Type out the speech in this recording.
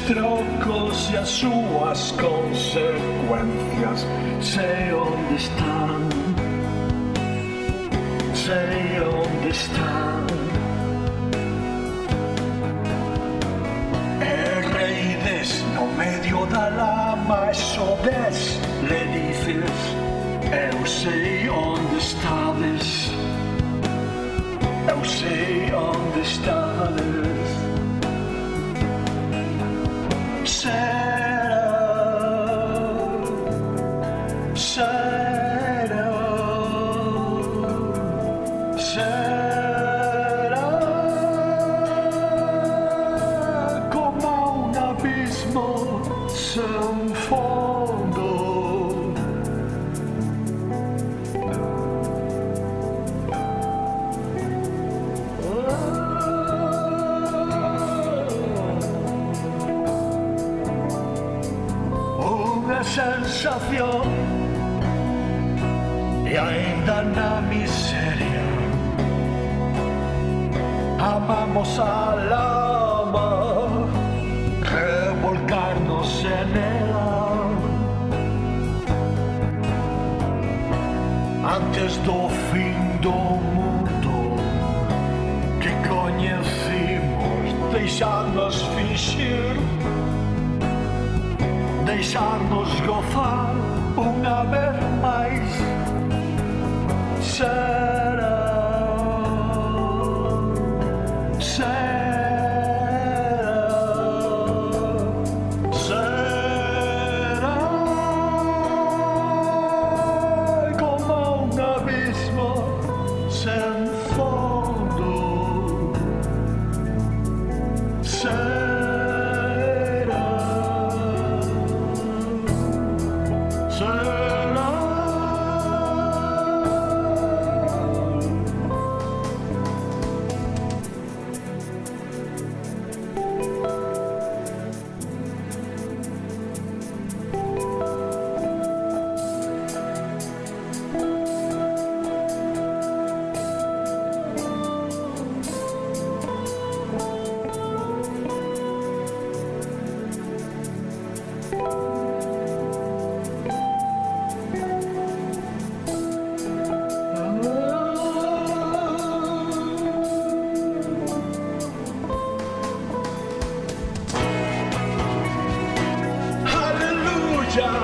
destrocos e as súas consecuencias. Sei onde están, sei onde están. E reides no medio da lama e sodes, le dices, eu sei onde estades, eu sei onde estades. Será, será, será como un abismo sen fondo. Sensación e ainda na miseria amamos a lama, revolcarnos en ela antes do fin do mundo que coñecimos, deixarnos fingir, deixarnos gozar unha vez máis. Será, será, será como un abismo sen fondo. Hallelujah.